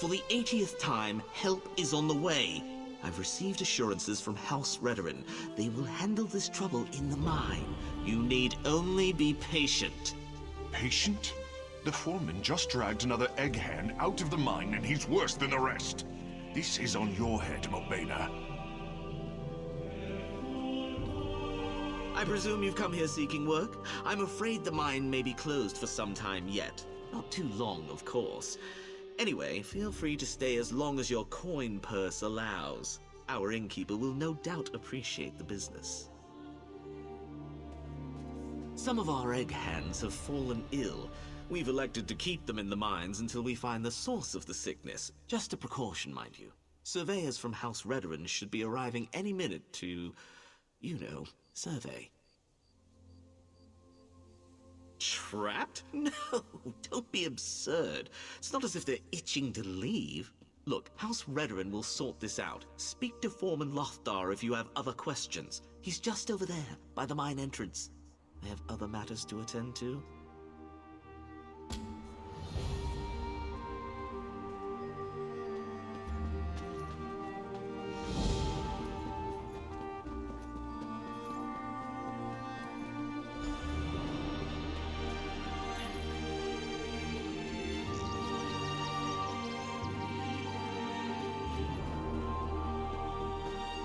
For the 80th time, help is on the way. I've received assurances from House Redoran. They will handle this trouble in the mine. You need only be patient. Patient? The foreman just dragged another egg-hand out of the mine and he's worse than the rest. This is on your head, Mobena. I presume you've come here seeking work? I'm afraid the mine may be closed for some time yet. Not too long, of course. Anyway, feel free to stay as long as your coin purse allows. Our innkeeper will no doubt appreciate the business. Some of our egg hands have fallen ill. We've elected to keep them in the mines until we find the source of the sickness. Just a precaution, mind you. Surveyors from House Redoran should be arriving any minute to, you know, survey. Trapped? No, don't be absurd. It's not as if they're itching to leave. Look, House Redoran will sort this out. Speak to Foreman Lothdar if you have other questions. He's just over there, by the mine entrance. I have other matters to attend to.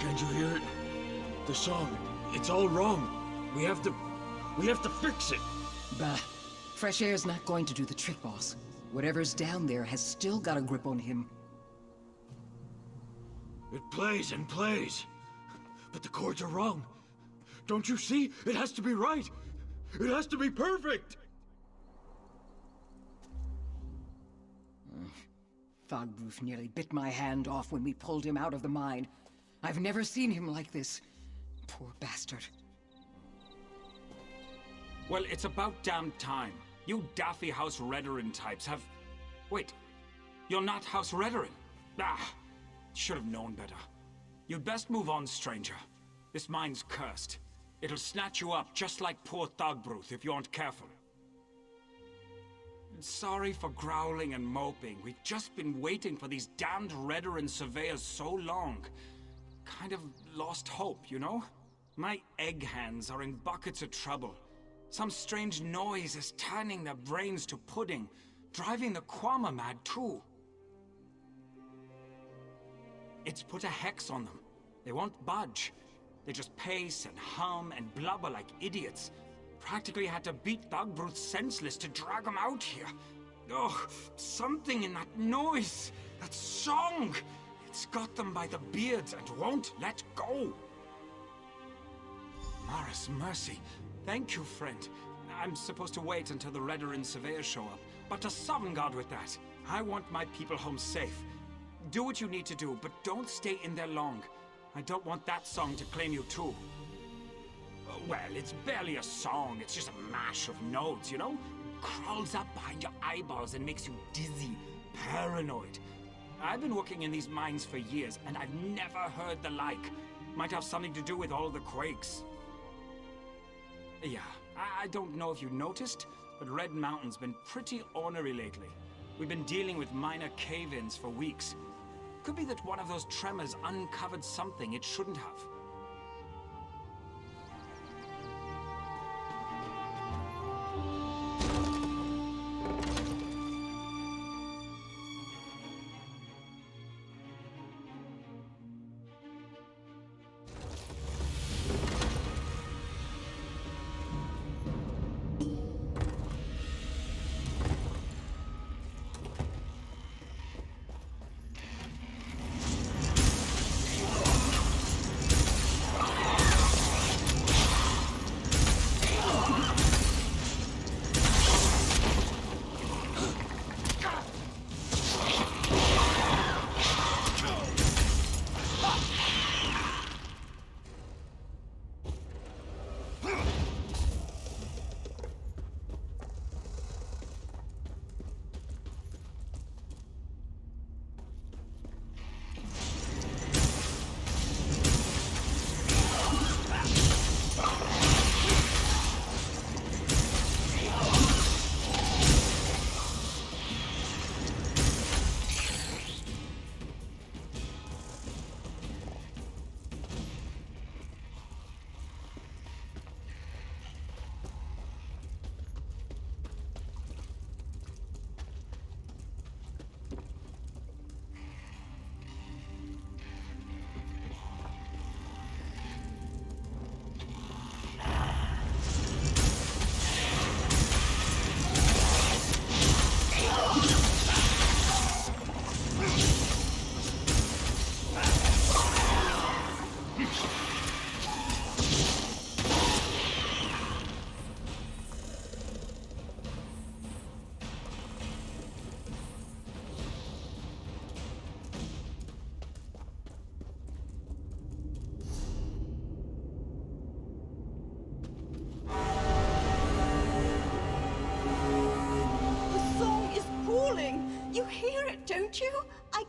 Can't you hear it? The song. It's all wrong. We have to fix it. Bah. Fresh air's not going to do the trick, boss. Whatever's down there has still got a grip on him. It plays and plays. But the chords are wrong. Don't you see? It has to be right. It has to be perfect. Thogbruf nearly bit my hand off when we pulled him out of the mine. I've never seen him like this. Poor bastard. Well, it's about damn time. You daffy House Redoran types have... Wait, you're not House Redoran? Ah, should have known better. You'd best move on, stranger. This mine's cursed. It'll snatch you up just like poor Thogbruf if you aren't careful. Sorry for growling and moping. We've just been waiting for these damned Redoran surveyors so long. Kind of lost hope, you know? My egg hands are in buckets of trouble. Some strange noise is turning their brains to pudding, driving the Kwama mad too. It's put a hex on them. They won't budge. They just pace and hum and blubber like idiots. Practically had to beat Thogbruf senseless to drag him out here. Oh, something in that noise, that song. It's got them by the beards and won't let go. Morris, mercy. Thank you, friend. I'm supposed to wait until the Redoran surveyors show up, but to Sovngarde with that. I want my people home safe. Do what you need to do, but don't stay in there long. I don't want that song to claim you too. Well, it's barely a song. It's just a mash of notes, you know? Crawls up behind your eyeballs and makes you dizzy, paranoid. I've been working in these mines for years, and I've never heard the like. Might have something to do with all the quakes. Yeah, I don't know if you noticed, but Red Mountain's been pretty ornery lately. We've been dealing with minor cave-ins for weeks. Could be that one of those tremors uncovered something it shouldn't have.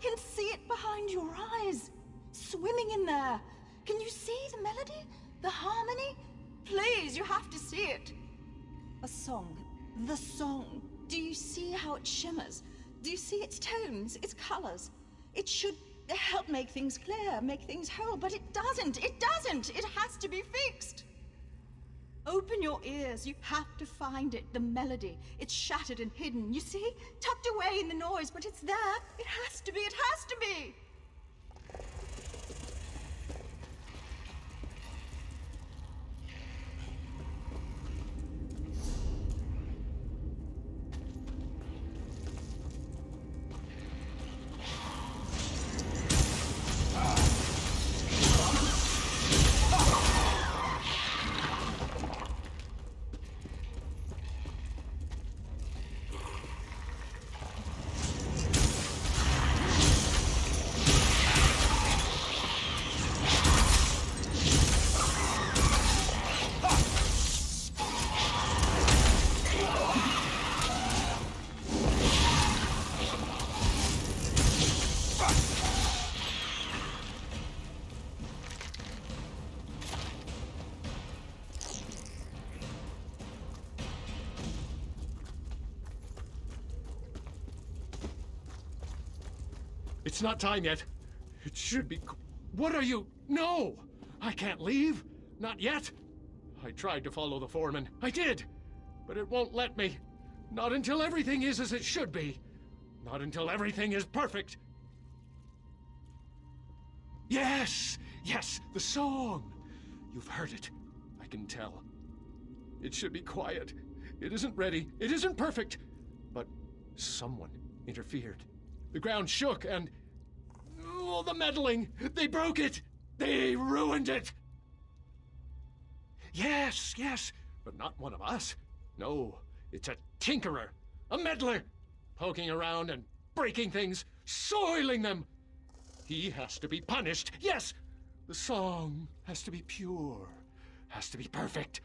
can see it behind your eyes. Swimming in there. Can you see the melody? The harmony? Please, you have to see it. A song. The song. Do you see how it shimmers? Do you see its tones, its colors? It should help make things clear, make things whole, but it doesn't. It doesn't. It has to be fixed. Open your ears. You have to find it, the melody. It's shattered and hidden, you see? Tucked away in the noise, but it's there. It has to be. It has to be. It's not time yet. It should be... What are you... No! I can't leave. Not yet. I tried to follow the foreman. I did. But it won't let me. Not until everything is as it should be. Not until everything is perfect. Yes! Yes! The song! You've heard it. I can tell. It should be quiet. It isn't ready. It isn't perfect. But someone interfered. The ground shook and... Oh, the meddling! They broke it! They ruined it! Yes, yes, but not one of us. No, it's a tinkerer, a meddler, poking around and breaking things, soiling them. He has to be punished. Yes, the song has to be pure, has to be perfect.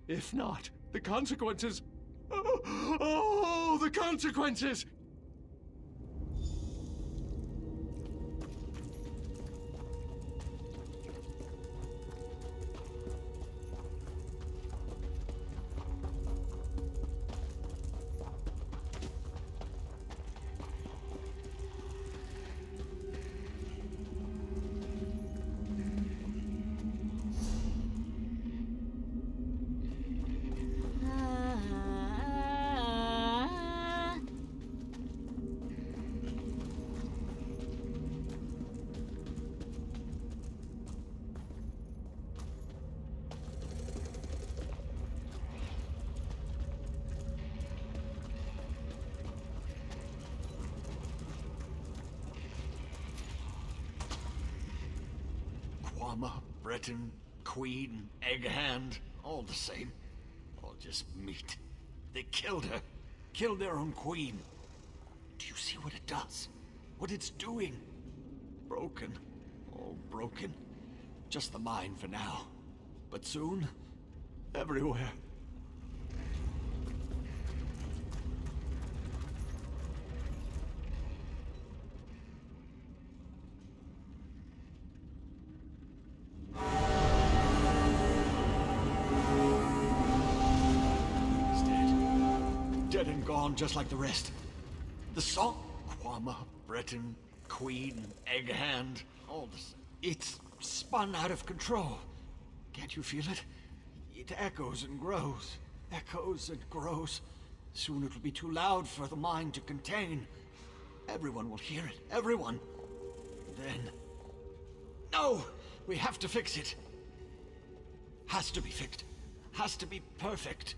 If not, the consequences... Oh, the consequences! Kwama, Breton, Queen, Egghand, all the same. All just meat. They killed her. Killed their own queen. Do you see what it does? What it's doing? Broken. All broken. Just the mind for now. But soon, everywhere. Dead and gone just like the rest. The song? Kwama, Breton, Queen, Egghand, all this. It's spun out of control. Can't you feel it? It echoes and grows. Echoes and grows. Soon it'll be too loud for the mind to contain. Everyone will hear it. Everyone. Then... No! We have to fix it. Has to be fixed. Has to be perfect.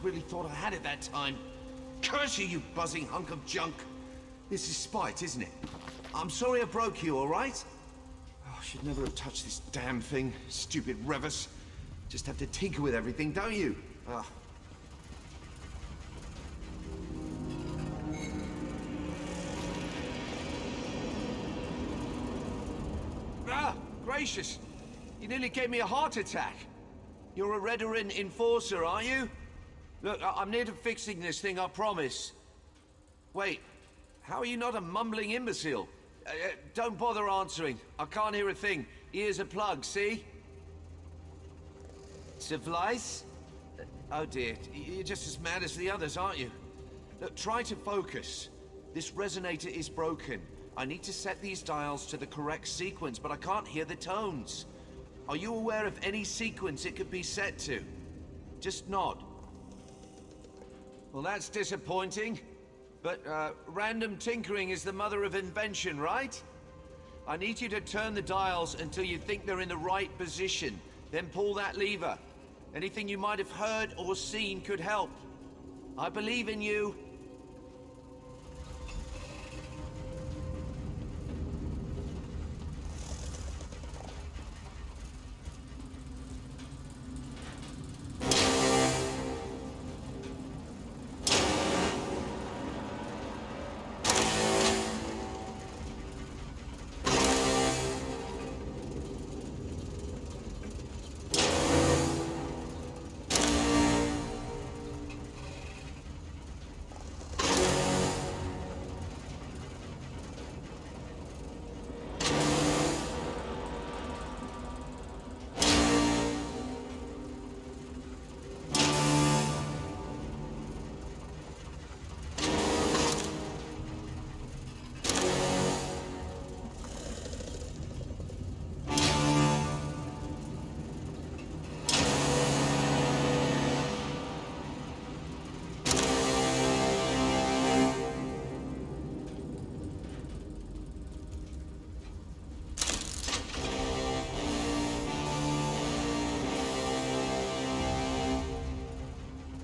Really thought I had it that time. Curse you, you buzzing hunk of junk! This is spite, isn't it? I'm sorry I broke you, all right? Oh, I should never have touched this damn thing. Stupid Revis. Just have to tinker with everything, don't you? Ah. Gracious! You nearly gave me a heart attack. You're a Redoran enforcer, are you? Look, I'm near to fixing this thing, I promise. Wait, how are you not a mumbling imbecile? Don't bother answering. I can't hear a thing. Ears are plugged, see? Supplies? Oh dear, you're just as mad as the others, aren't you? Look, try to focus. This resonator is broken. I need to set these dials to the correct sequence, but I can't hear the tones. Are you aware of any sequence it could be set to? Just nod. Well, that's disappointing. But, random tinkering is the mother of invention, right? I need you to turn the dials until you think they're in the right position. Then pull that lever. Anything you might have heard or seen could help. I believe in you.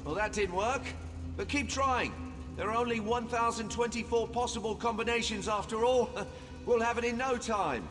Well, that didn't work, but keep trying. There are only 1,024 possible combinations after all. We'll have it in no time.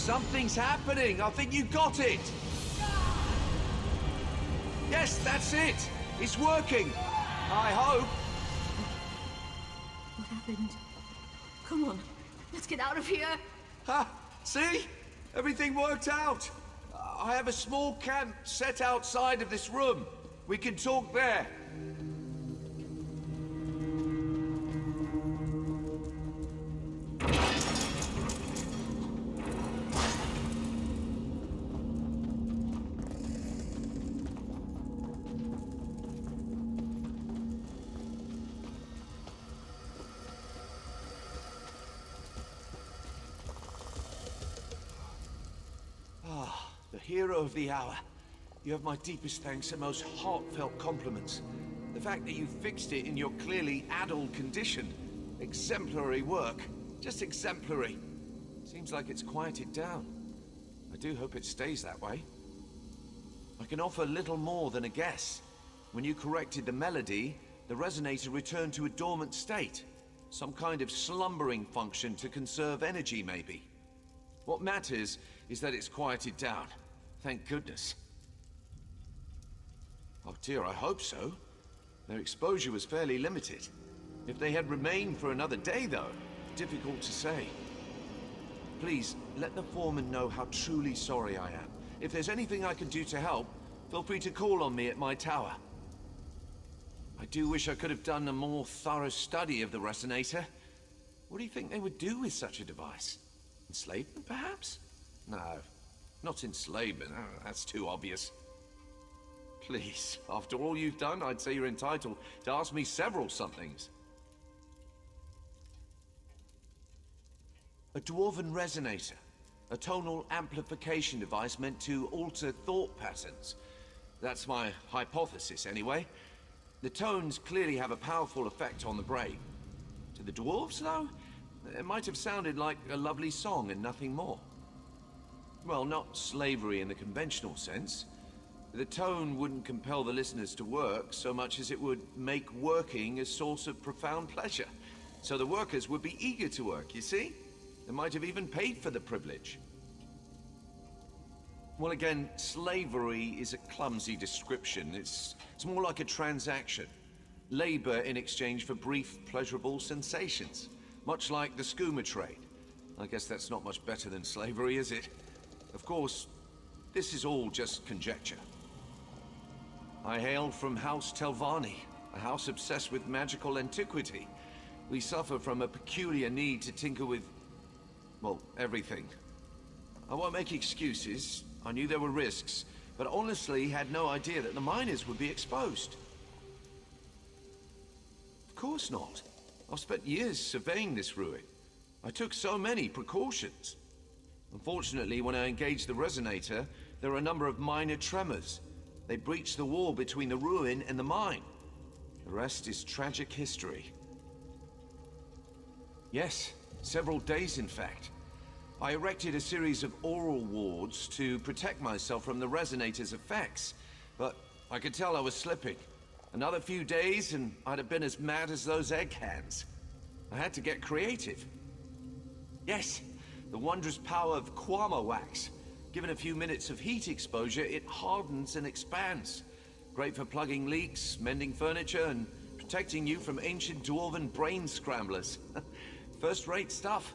Something's happening. I think you got it. Yes, that's it. It's working. I hope. What happened? Come on, let's get out of here. Ha! See? Everything worked out. I have a small camp set outside of this room. We can talk there. The hero of the hour. You have my deepest thanks and most heartfelt compliments. The fact that you fixed it in your clearly addled condition. Exemplary work. Just exemplary. Seems like it's quieted down. I do hope it stays that way. I can offer little more than a guess. When you corrected the melody, the resonator returned to a dormant state. Some kind of slumbering function to conserve energy, maybe. What matters is that it's quieted down. Thank goodness. Oh dear, I hope so. Their exposure was fairly limited. If they had remained for another day, though, difficult to say. Please, let the foreman know how truly sorry I am. If there's anything I can do to help, feel free to call on me at my tower. I do wish I could have done a more thorough study of the resonator. What do you think they would do with such a device? Enslavement, perhaps? No, not enslavement. Oh, that's too obvious. Please, after all you've done, I'd say you're entitled to ask me several somethings. A dwarven resonator. A tonal amplification device meant to alter thought patterns. That's my hypothesis, anyway. The tones clearly have a powerful effect on the brain. To the dwarves, though, it might have sounded like a lovely song and nothing more. Well, not slavery in the conventional sense. The tone wouldn't compel the listeners to work so much as it would make working a source of profound pleasure. So the workers would be eager to work, you see? They might have even paid for the privilege. Well, again, slavery is a clumsy description. It's more like a transaction. Labor in exchange for brief, pleasurable sensations. Much like the skooma trade. I guess that's not much better than slavery, is it? Of course, this is all just conjecture. I hail from House Telvanni, a house obsessed with magical antiquity. We suffer from a peculiar need to tinker with, well, everything. I won't make excuses. I knew there were risks, but honestly had no idea that the miners would be exposed. Of course not. I've spent years surveying this ruin. I took so many precautions. Unfortunately, when I engaged the resonator, there were a number of minor tremors. They breached the wall between the ruin and the mine. The rest is tragic history. Yes, several days in fact. I erected a series of oral wards to protect myself from the resonator's effects, but I could tell I was slipping. Another few days and I'd have been as mad as those egg hands. I had to get creative. Yes, the wondrous power of Kwama wax. Given a few minutes of heat exposure, it hardens and expands. Great for plugging leaks, mending furniture, and protecting you from ancient dwarven brain scramblers. First-rate stuff.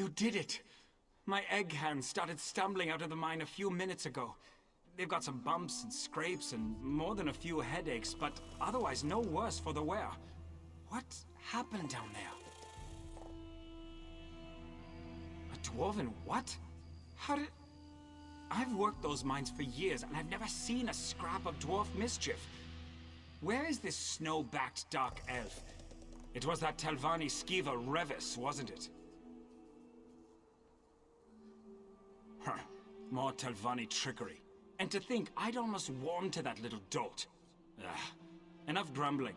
You did it! My egg hands started stumbling out of the mine a few minutes ago. They've got some bumps and scrapes and more than a few headaches, but otherwise no worse for the wear. What happened down there? A dwarven what? How did... I've worked those mines for years and I've never seen a scrap of dwarf mischief. Where is this snow-backed dark elf? It was that Telvanni skeever Revis, wasn't it? Huh. More Telvanni trickery. And to think I'd almost warmed to that little dolt. Ugh. Enough grumbling.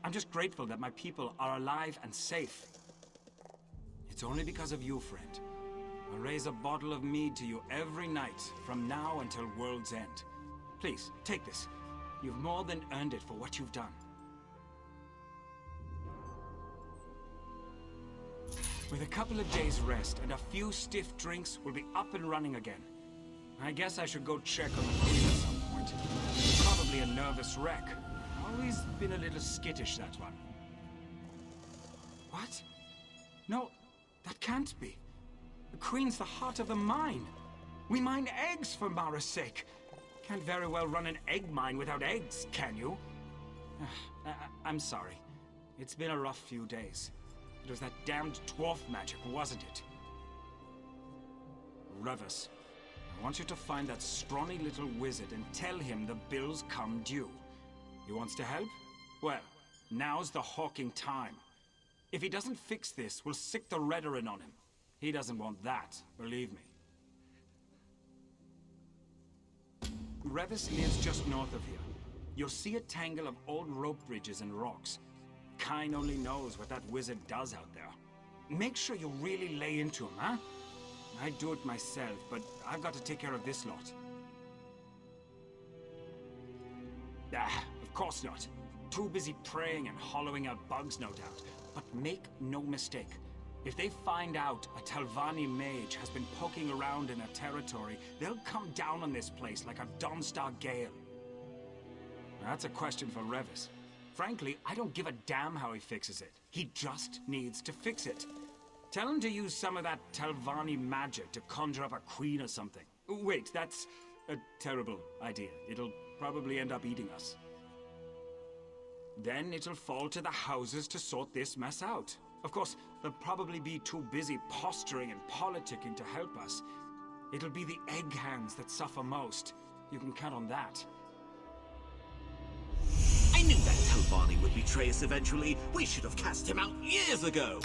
I'm just grateful that my people are alive and safe. It's only because of you, friend. I'll raise a bottle of mead to you every night, from now until world's end. Please, take this. You've more than earned it for what you've done. With a couple of days rest and a few stiff drinks, we'll be up and running again. I guess I should go check on the queen at some point. Probably a nervous wreck. Always been a little skittish, that one. What? No, that can't be. The queen's the heart of the mine. We mine eggs for Mara's sake. Can't very well run an egg mine without eggs, can you? I'm sorry. It's been a rough few days. It was that damned dwarf magic, wasn't it? Revis, I want you to find that scrawny little wizard and tell him the bills come due. He wants to help? Well, now's the hawking time. If he doesn't fix this, we'll sick the Redoran on him. He doesn't want that, believe me. Revis lives just north of here. You'll see a tangle of old rope bridges and rocks. Kine only knows what that wizard does out there. Make sure you really lay into him, huh? I'd do it myself, but I've got to take care of this lot. Of course not. Too busy praying and hollowing out bugs, no doubt. But make no mistake. If they find out a Telvanni mage has been poking around in a territory, they'll come down on this place like a Dawnstar Gale. That's a question for Revis. Frankly, I don't give a damn how he fixes it. He just needs to fix it. Tell him to use some of that Telvanni magic to conjure up a queen or something. Wait, that's a terrible idea. It'll probably end up eating us. Then it'll fall to the houses to sort this mess out. Of course, they'll probably be too busy posturing and politicking to help us. It'll be the egg hands that suffer most. You can count on that. I knew that Telvanni would betray us eventually. We should have cast him out years ago.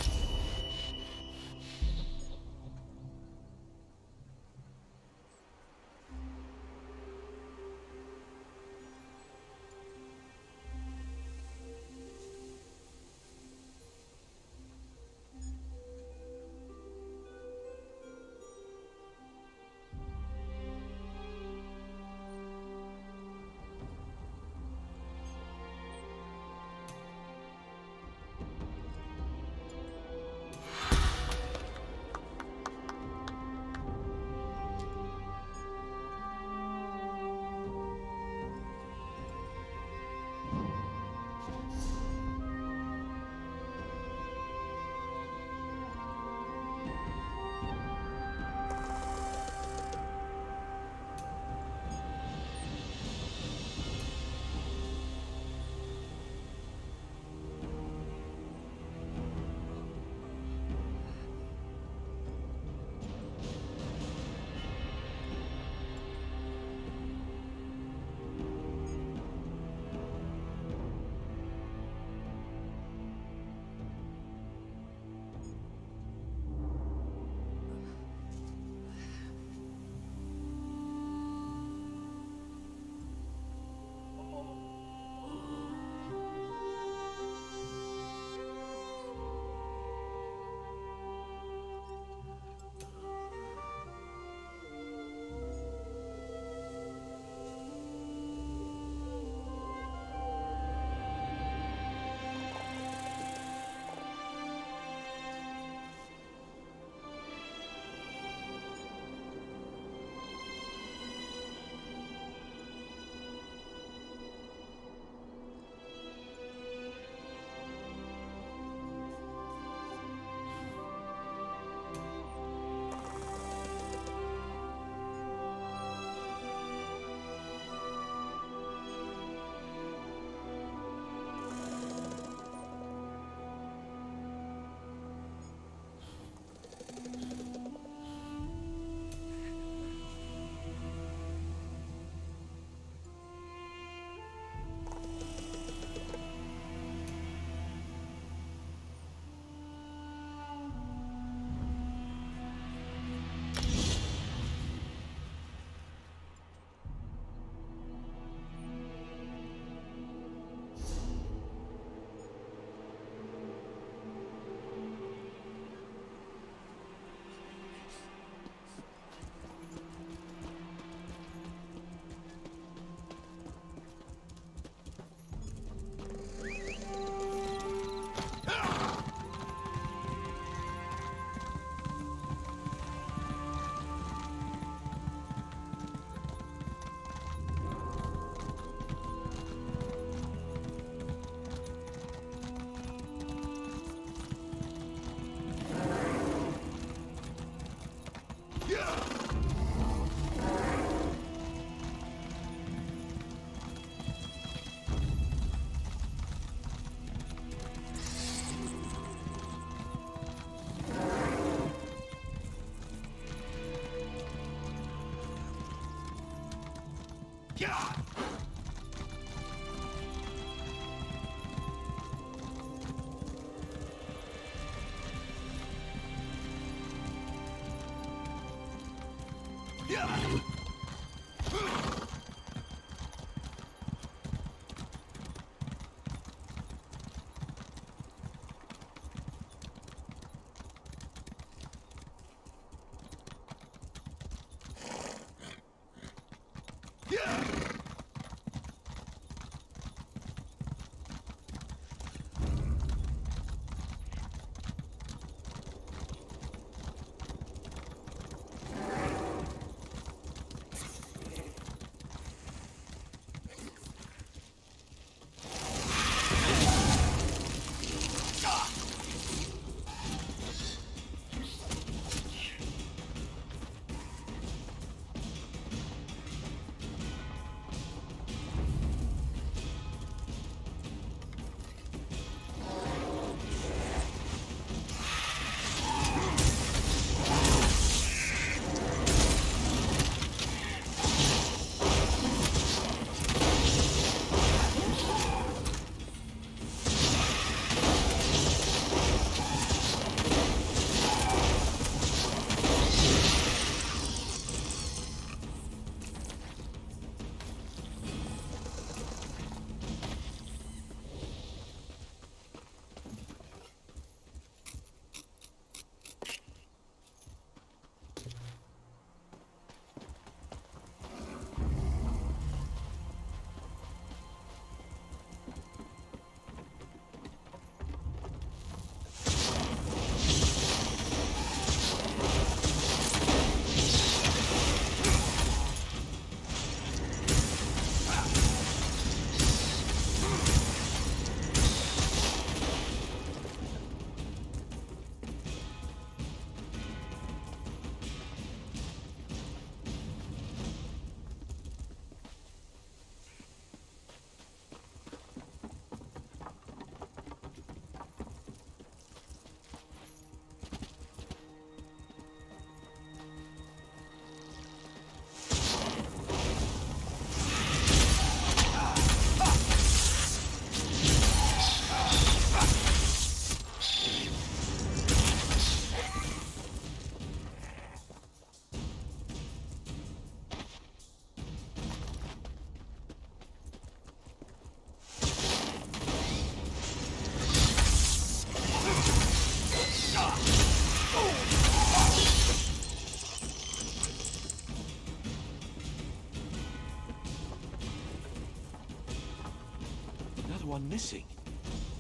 One missing.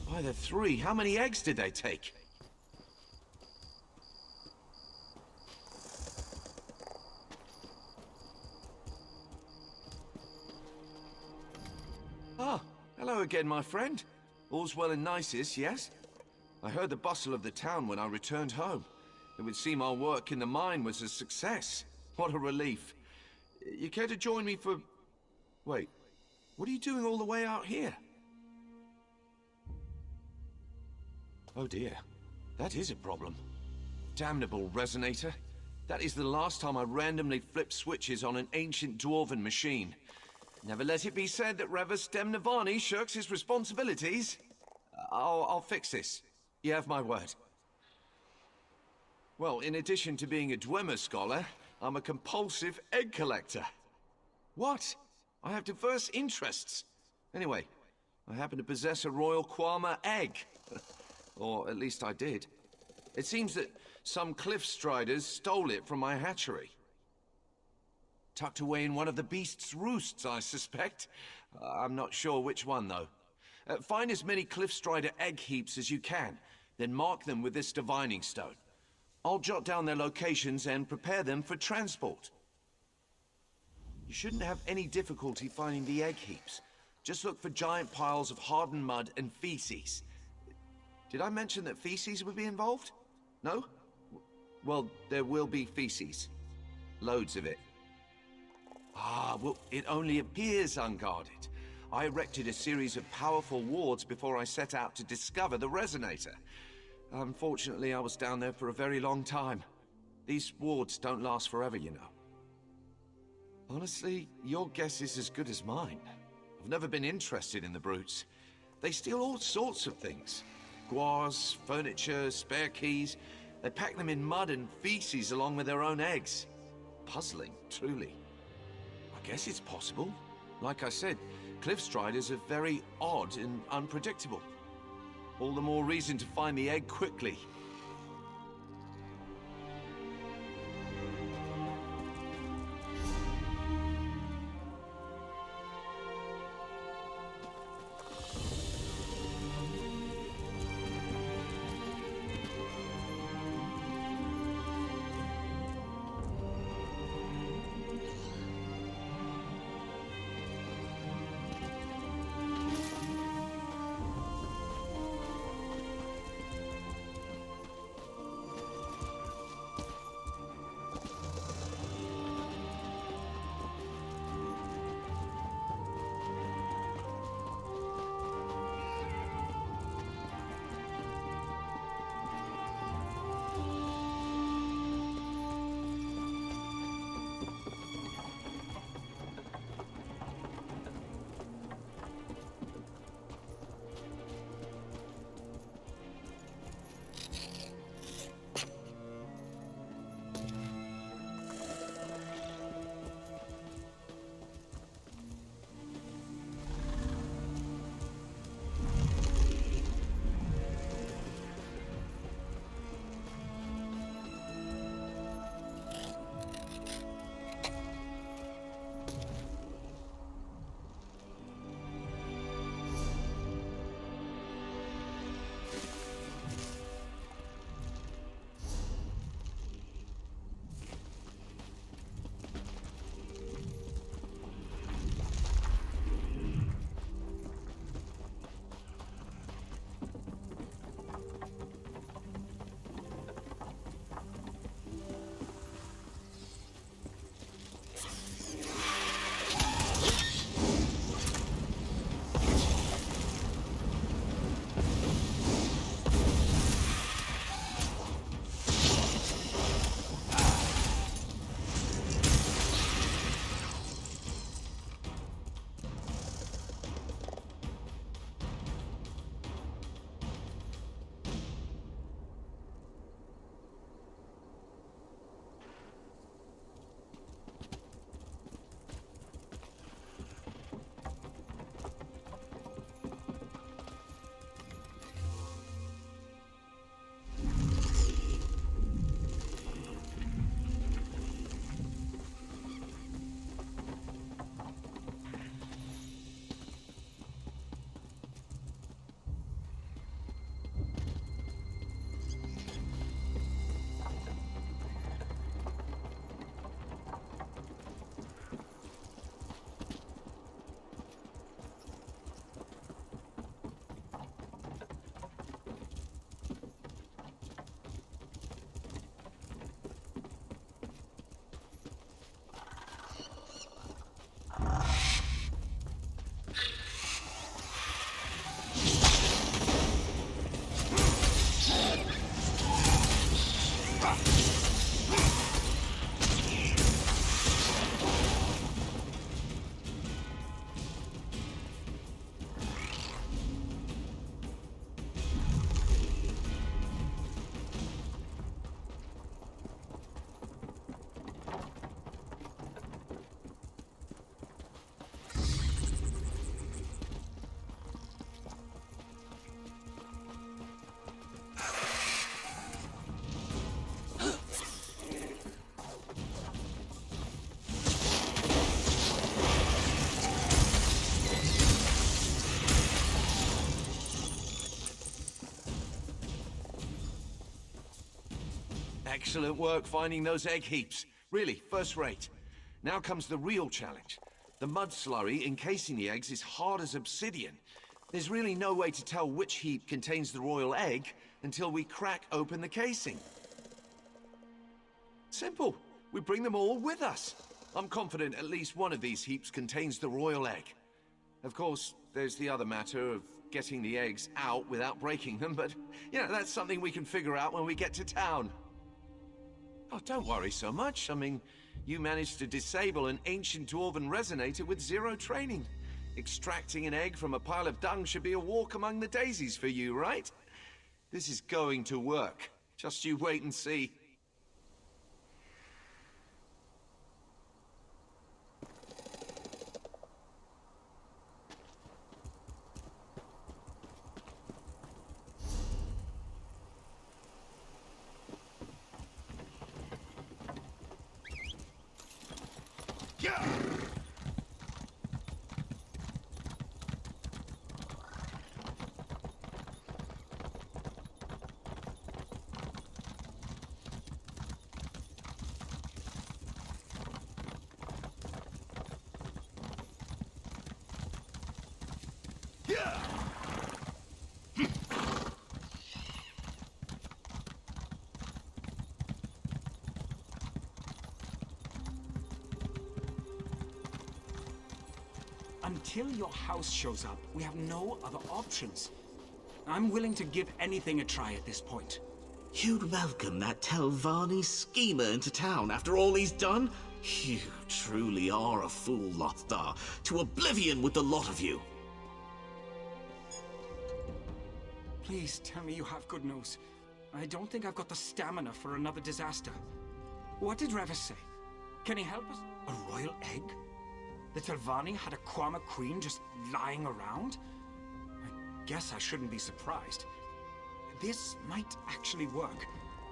Why, there are three. How many eggs did they take? Ah, hello again, my friend. All's well and nicest, yes? I heard the bustle of the town when I returned home. It would seem our work in the mine was a success. What a relief. You care to join me for... Wait, what are you doing all the way out here? Oh dear, that is a problem. Damnable resonator. That is the last time I randomly flipped switches on an ancient dwarven machine. Never let it be said that Revis Demnavani shirks his responsibilities. I'll fix this. You have my word. Well, in addition to being a Dwemer scholar, I'm a compulsive egg collector. What? I have diverse interests. Anyway, I happen to possess a royal Kwama egg. Or at least I did. It seems that some cliff striders stole it from my hatchery. Tucked away in one of the beast's roosts, I suspect. I'm not sure which one, though. Find as many cliff strider egg heaps as you can, then mark them with this divining stone. I'll jot down their locations and prepare them for transport. You shouldn't have any difficulty finding the egg heaps. Just look for giant piles of hardened mud and feces. Did I mention that feces would be involved? No? Well, there will be feces. Loads of it. Ah, well, it only appears unguarded. I erected a series of powerful wards before I set out to discover the resonator. Unfortunately, I was down there for a very long time. These wards don't last forever, you know. Honestly, your guess is as good as mine. I've never been interested in the brutes. They steal all sorts of things. Guars, furniture, spare keys. They pack them in mud and feces along with their own eggs. puzzling, truly. I guess it's possible. Like I said, cliff striders are very odd and unpredictable. All the more reason to find the egg quickly. Excellent work finding those egg heaps. Really, first rate. Now comes the real challenge. The mud slurry encasing the eggs is hard as obsidian. There's really no way to tell which heap contains the royal egg until we crack open the casing. Simple. We bring them all with us. I'm confident at least one of these heaps contains the royal egg. Of course, there's the other matter of getting the eggs out without breaking them, but, you know, that's something we can figure out when we get to town. Oh, don't worry so much. I mean, you managed to disable an ancient dwarven resonator with zero training. Extracting an egg from a pile of dung should be a walk among the daisies for you, right? This is going to work. Just you wait and see. Yeah! Until your house shows up, we have no other options. I'm willing to give anything a try at this point. You'd welcome that Telvanni schemer into town after all he's done? You truly are a fool, Lothar. To oblivion with the lot of you. Please tell me you have good news. I don't think I've got the stamina for another disaster. What did Revis say? Can he help us? A royal egg? The Telvanni had a Kwama queen just lying around? I guess I shouldn't be surprised. This might actually work.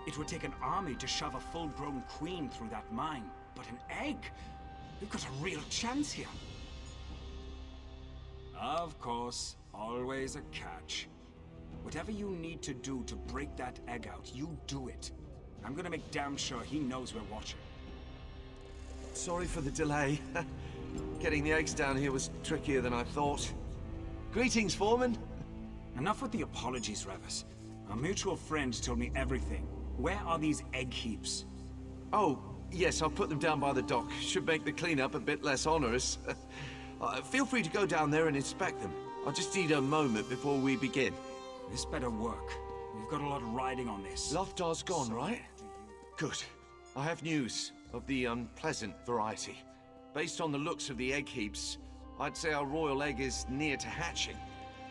It would take an army to shove a full-grown queen through that mine. But an egg? We've got a real chance here. Of course, always a catch. Whatever you need to do to break that egg out, you do it. I'm gonna make damn sure he knows we're watching. Sorry for the delay. Getting the eggs down here was trickier than I thought. Greetings, Foreman. Enough with the apologies, Revis. Our mutual friend told me everything. Where are these egg heaps? Oh, yes, I'll put them down by the dock. Should make the cleanup a bit less onerous. Feel free to go down there and inspect them. I'll just need a moment before we begin. This better work. We've got a lot riding on this. Loftar's gone, right? Good. I have news of the unpleasant variety. Based on the looks of the egg heaps, I'd say our royal egg is near to hatching.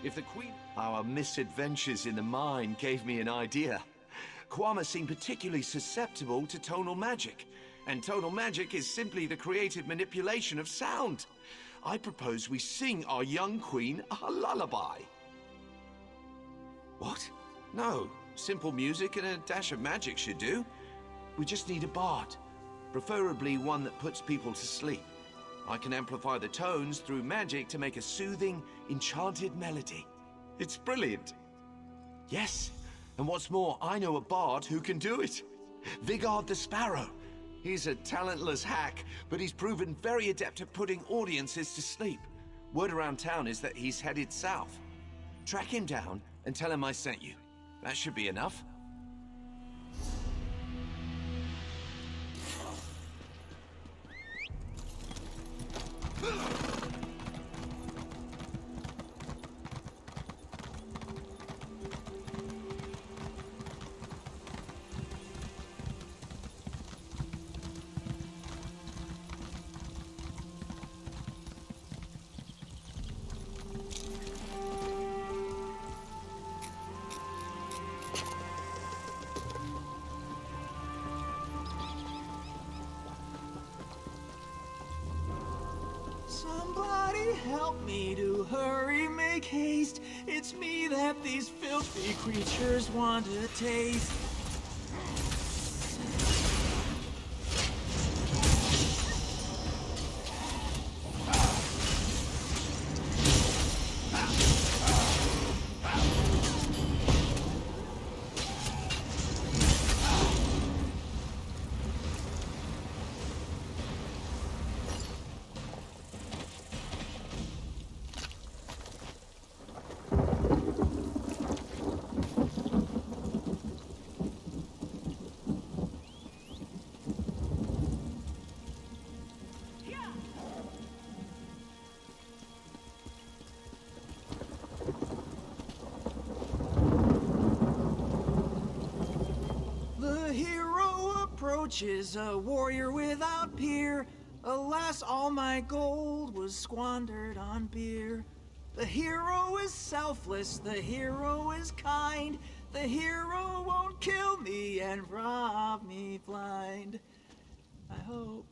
If the queen... Our misadventures in the mine gave me an idea. Kwama seemed particularly susceptible to tonal magic. And tonal magic is simply the creative manipulation of sound. I propose we sing our young queen a lullaby. What? No. Simple music and a dash of magic should do. We just need a bard. Preferably one that puts people to sleep. I can amplify the tones through magic to make a soothing, enchanted melody. It's brilliant. Yes, and what's more, I know a bard who can do it. Vigard the Sparrow. He's a talentless hack, but he's proven very adept at putting audiences to sleep. Word around town is that he's headed south. Track him down and tell him I sent you. That should be enough. Somebody help me to hurry, make haste. It's me that these filthy creatures want to taste. The hero approaches, a warrior without peer. Alas, all my gold was squandered on beer. The hero is selfless, the hero is kind. The hero won't kill me and rob me blind. I hope.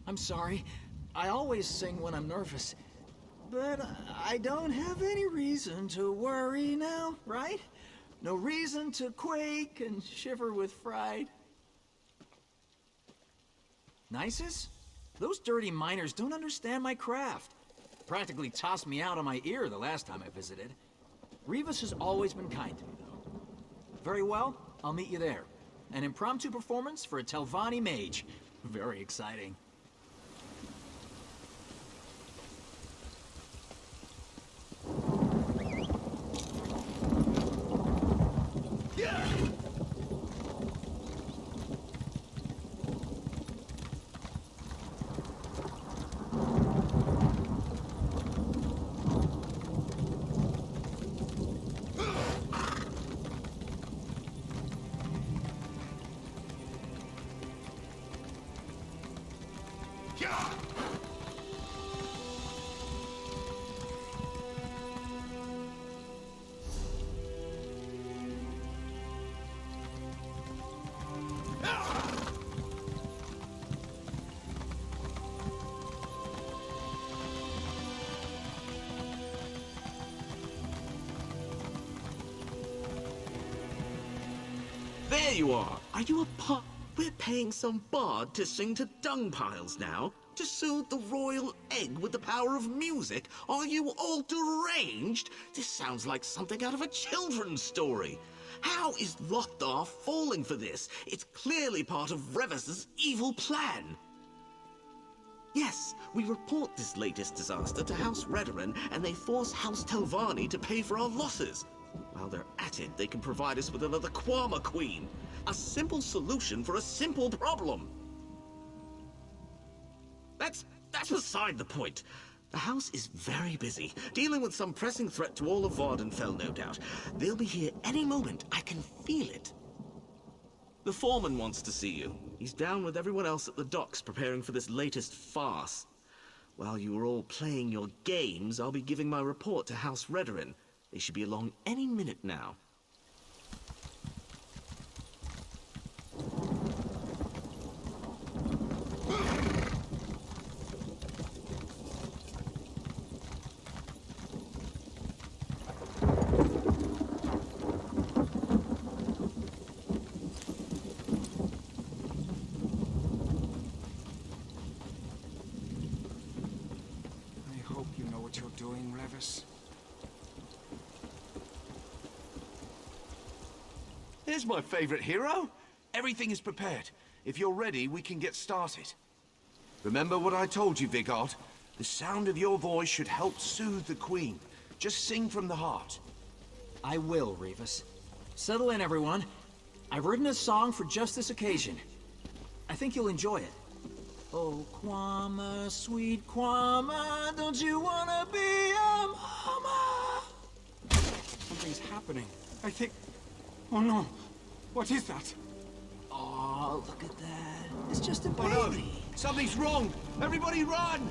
I'm sorry. I always sing when I'm nervous. But I don't have any reason to worry now, right? No reason to quake and shiver with fright. Nicest? Those dirty miners don't understand my craft. Practically tossed me out of my ear the last time I visited. Rivas has always been kind to me, though. Very well, I'll meet you there. An impromptu performance for a Telvanni mage. Very exciting. There you are! Are you a pot? We're paying some bard to sing to dung piles now? To soothe the royal egg with the power of music? Are you all deranged? This sounds like something out of a children's story. How is Lothar falling for this? It's clearly part of Revis's evil plan. Yes, we report this latest disaster to House Redoran, and they force House Telvanni to pay for our losses. While they're at it, they can provide us with another Kwama Queen. A simple solution for a simple problem. That's beside the point. The house is very busy, dealing with some pressing threat to all of Vvardenfell, no doubt. They'll be here any moment. I can feel it. The foreman wants to see you. He's down with everyone else at the docks preparing for this latest farce. While you are all playing your games, I'll be giving my report to House Redoran. They should be along any minute now. I hope you know what you're doing, Revis. Here's my favorite hero. Everything is prepared. If you're ready, we can get started. Remember what I told you, Vigard? The sound of your voice should help soothe the Queen. Just sing from the heart. I will, Rivas. Settle in, everyone. I've written a song for just this occasion. I think you'll enjoy it. Oh, Kwama, sweet Kwama, don't you wanna be a mama? Something's happening. I think... Oh no. What is that? Oh, look at that. It's just a Oh no! baby. Something's wrong! Everybody run!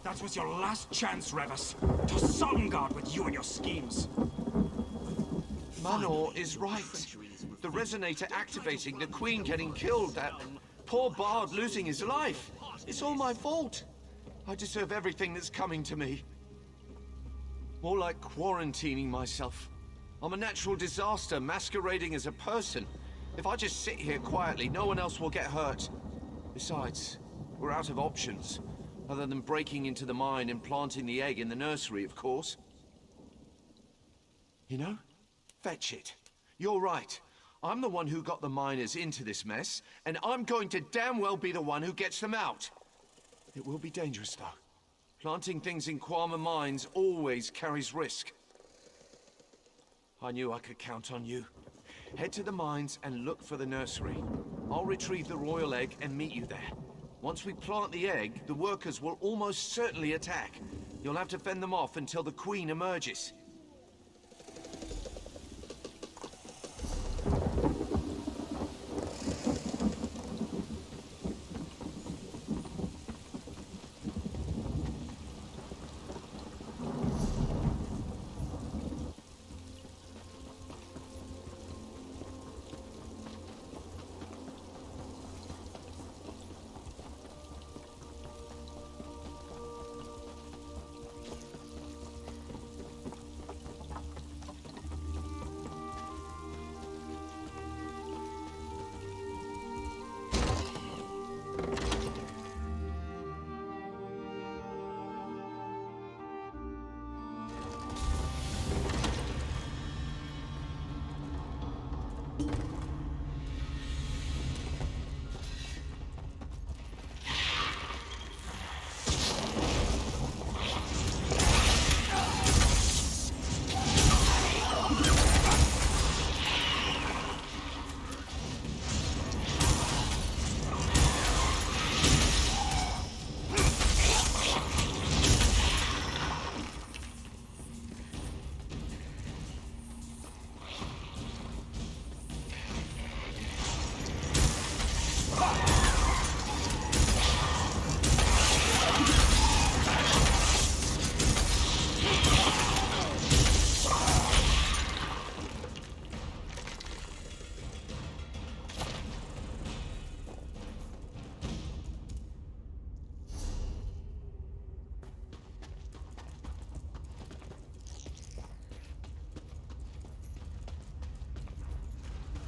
That was your last chance, Revis. To Sovngarde with you and your schemes. Manor is right. The resonator activating, the Queen getting killed, that poor Bard losing his life. It's all my fault. I deserve everything that's coming to me. More like quarantining myself. I'm a natural disaster masquerading as a person. If I just sit here quietly, no one else will get hurt. Besides, we're out of options. Other than breaking into the mine and planting the egg in the nursery, of course. You know? Fetch it. You're right. I'm the one who got the miners into this mess, and I'm going to damn well be the one who gets them out. It will be dangerous, though. Planting things in Kwama mines always carries risk. I knew I could count on you. Head to the mines and look for the nursery. I'll retrieve the royal egg and meet you there. Once we plant the egg, the workers will almost certainly attack. You'll have to fend them off until the Queen emerges.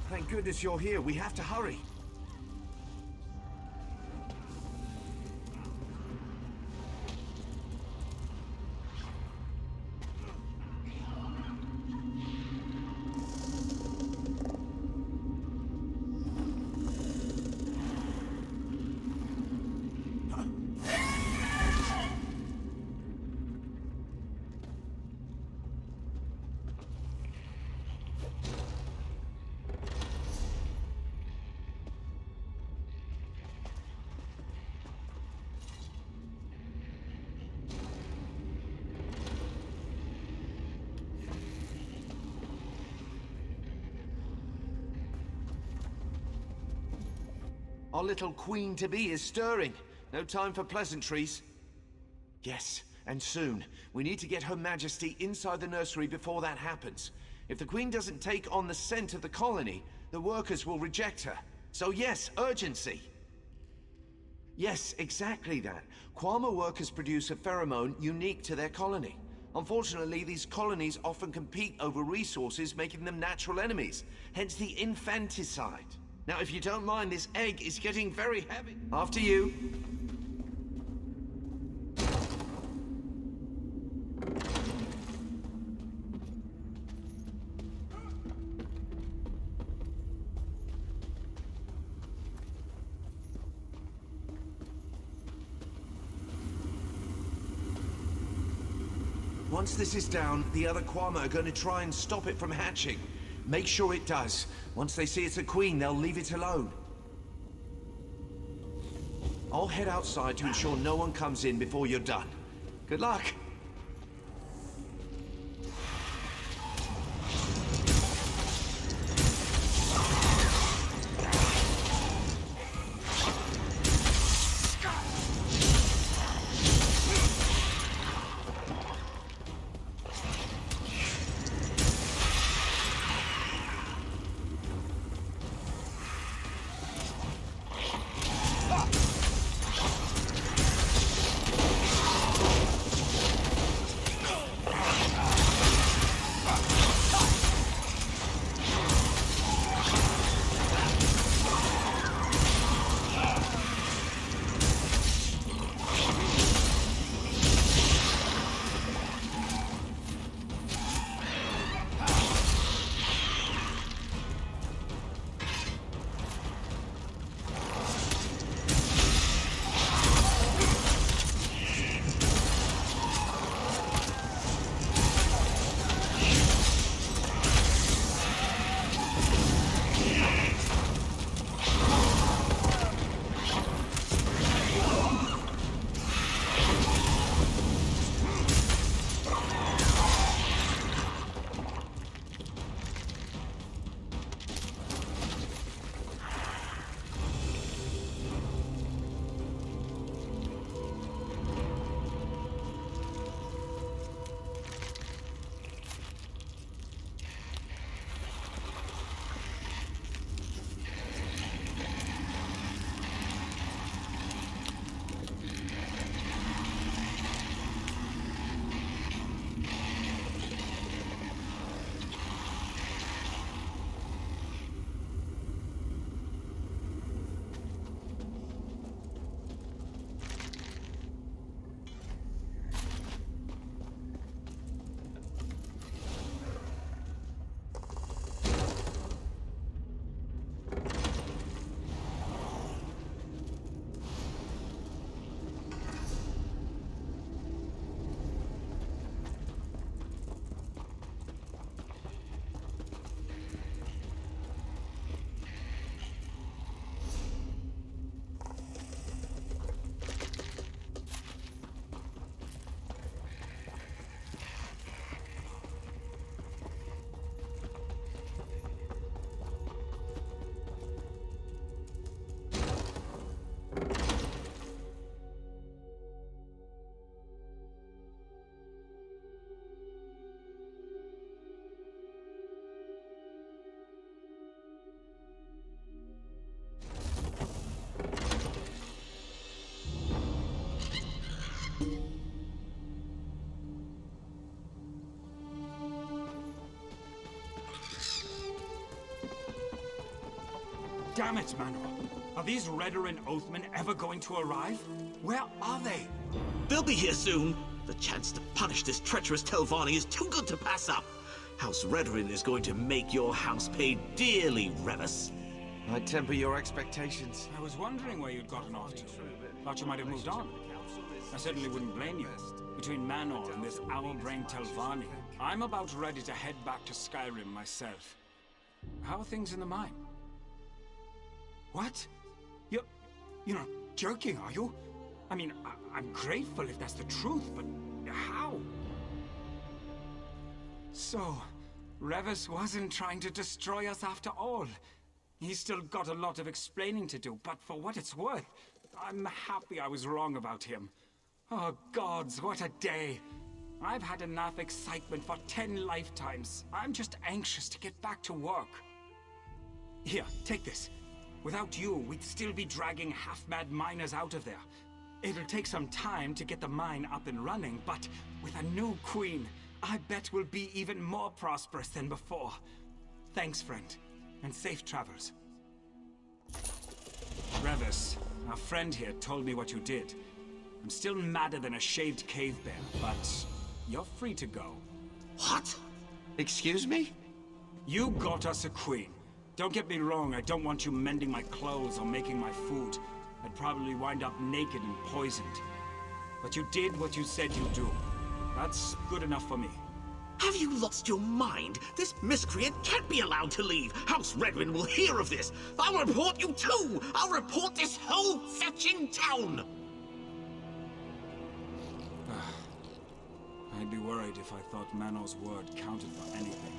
Thank goodness you're here. We have to hurry. Our little queen-to-be is stirring. No time for pleasantries. Yes, and soon. We need to get Her Majesty inside the nursery before that happens. If the Queen doesn't take on the scent of the colony, the workers will reject her. So yes, urgency. Yes, exactly that. Kwama workers produce a pheromone unique to their colony. Unfortunately, these colonies often compete over resources, making them natural enemies. Hence the infanticide. Now, if you don't mind, this egg is getting very heavy. After you. Once this is down, the other Kwama are going to try and stop it from hatching. Make sure it does. Once they see it's a queen, they'll leave it alone. I'll head outside to ensure no one comes in before you're done. Good luck. Damn it, Manor. Are these Redoran Oathmen ever going to arrive? Where are they? They'll be here soon. The chance to punish this treacherous Telvanni is too good to pass up. House Redoran is going to make your house pay dearly, Remus. I temper your expectations. I was wondering where you'd gotten off to. Thought you might have moved on. I certainly wouldn't blame you. Between Manor and this owl-brained Telvanni, I'm about ready to head back to Skyrim myself. How are things in the mine? What? You're not joking, are you? I mean, I'm grateful if that's the truth, but how? So, Remus wasn't trying to destroy us after all. He's still got a lot of explaining to do, but for what it's worth, I'm happy I was wrong about him. Oh gods, what a day! I've had enough excitement for 10 lifetimes. I'm just anxious to get back to work. Here, take this. Without you, we'd still be dragging half-mad miners out of there. It'll take some time to get the mine up and running, but with a new queen, I bet we'll be even more prosperous than before. Thanks, friend, and safe travels. Revis, our friend here told me what you did. I'm still madder than a shaved cave bear, but you're free to go. What? Excuse me? You got us a queen. Don't get me wrong, I don't want you mending my clothes or making my food. I'd probably wind up naked and poisoned. But you did what you said you'd do. That's good enough for me. Have you lost your mind? This miscreant can't be allowed to leave. House Redoran will hear of this. I'll report you too. I'll report this whole fetching town. I'd be worried if I thought Manor's word counted for anything.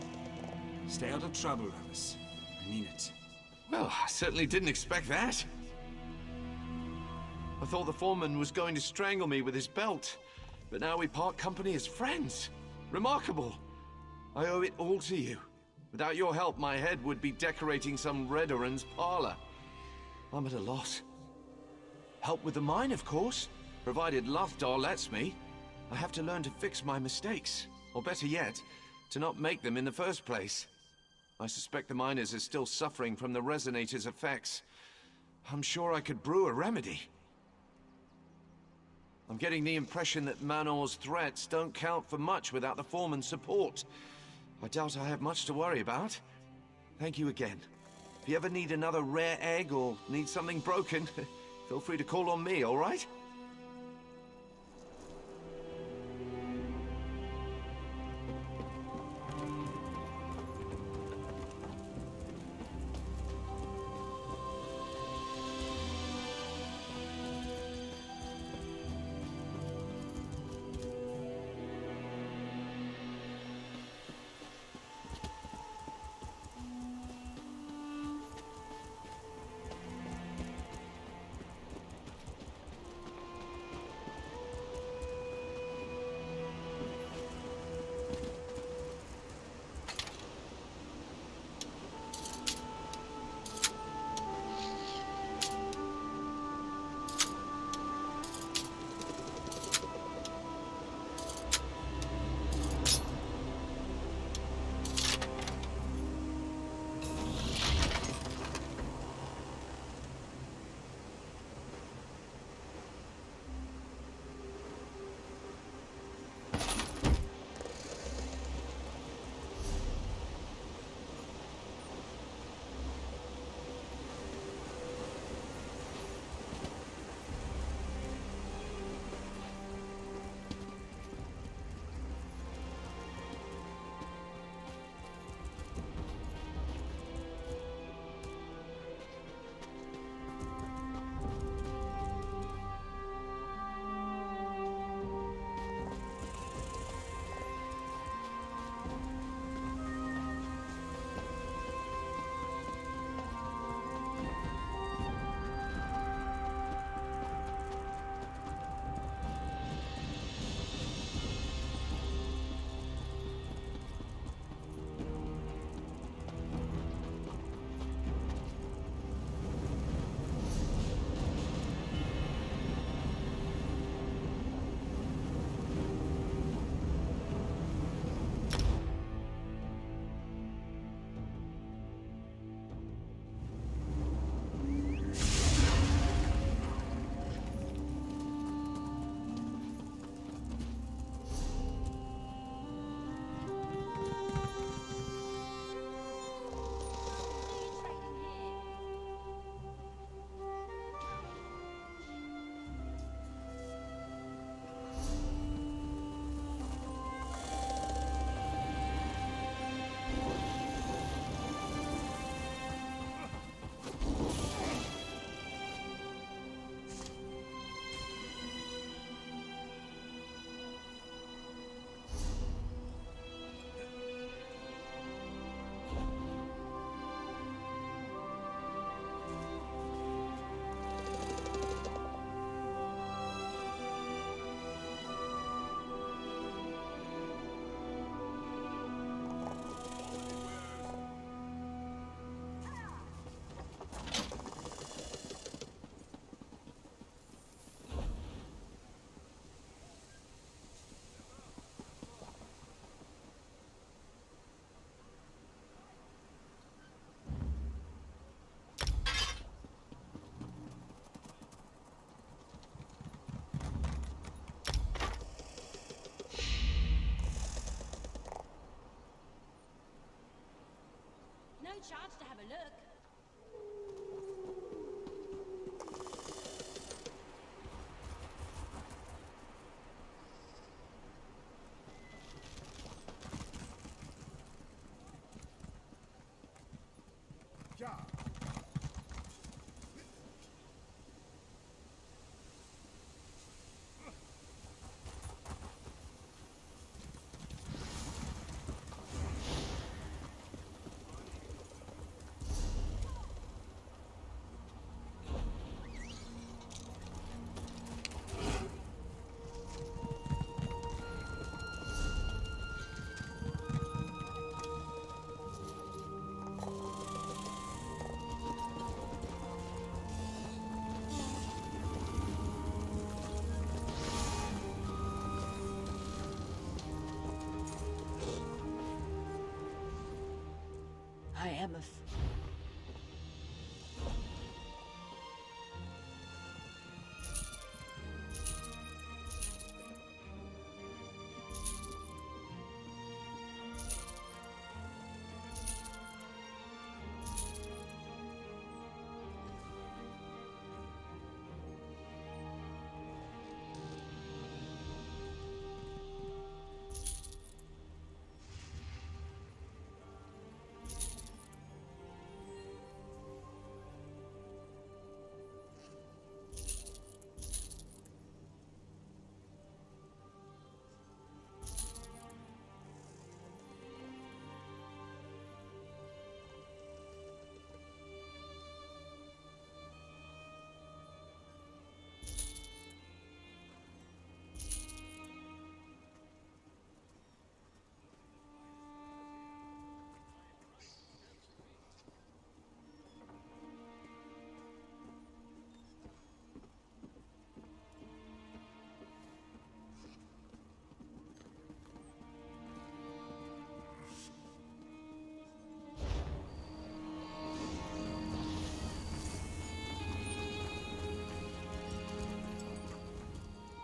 Stay out of trouble, Revis. I mean it. Well, I certainly didn't expect that. I thought the foreman was going to strangle me with his belt, but now we part company as friends. Remarkable. I owe it all to you. Without your help, my head would be decorating some Redoran's parlor. I'm at a loss. Help with the mine, of course, provided Lothar lets me. I have to learn to fix my mistakes, or better yet, to not make them in the first place. I suspect the miners are still suffering from the resonator's effects. I'm sure I could brew a remedy. I'm getting the impression that Manor's threats don't count for much without the foreman's support. I doubt I have much to worry about. Thank you again. If you ever need another rare egg or need something broken, feel free to call on me, all right? chance to have a look. I am a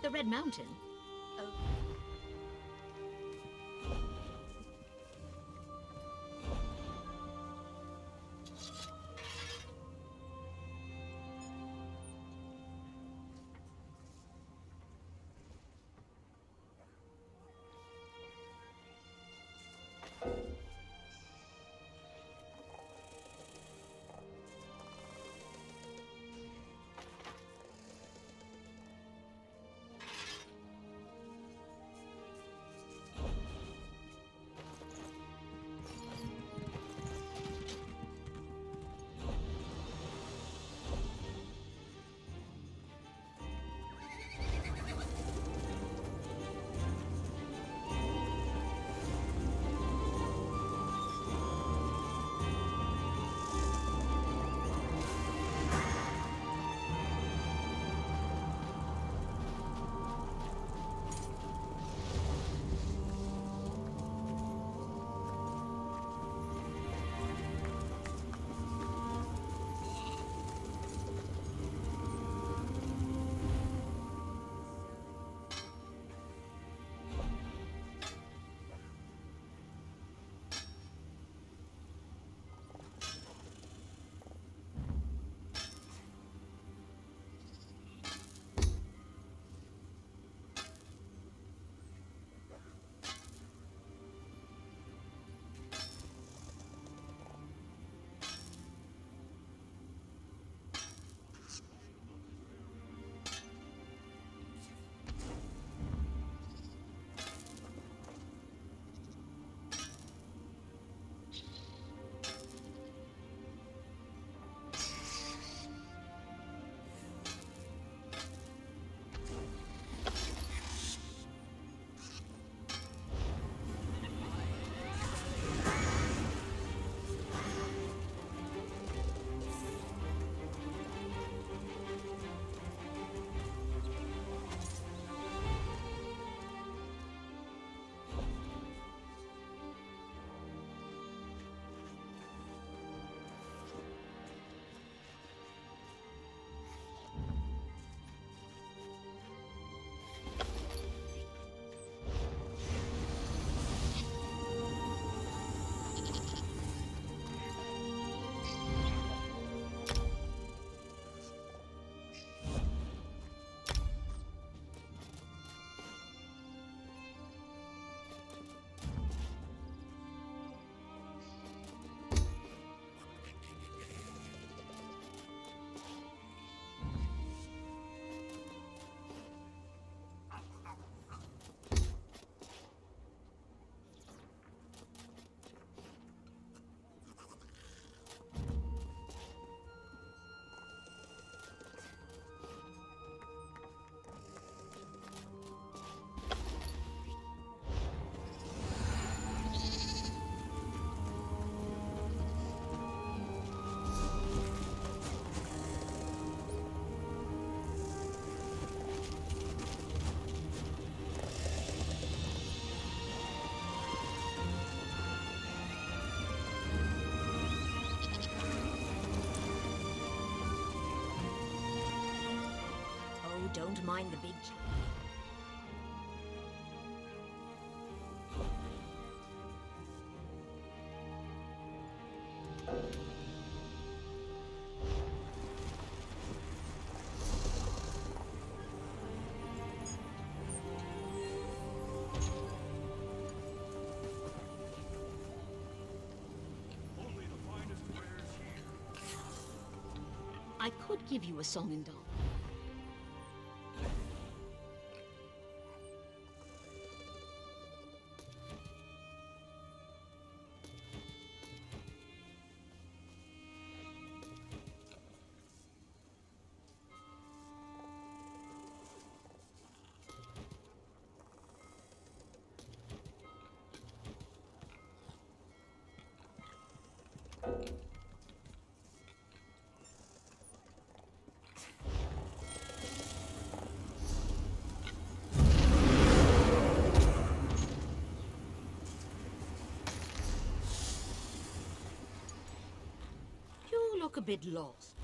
The Red Mountain? Oh. Don't mind the big chap. I could give you a song and dance. You look a bit lost.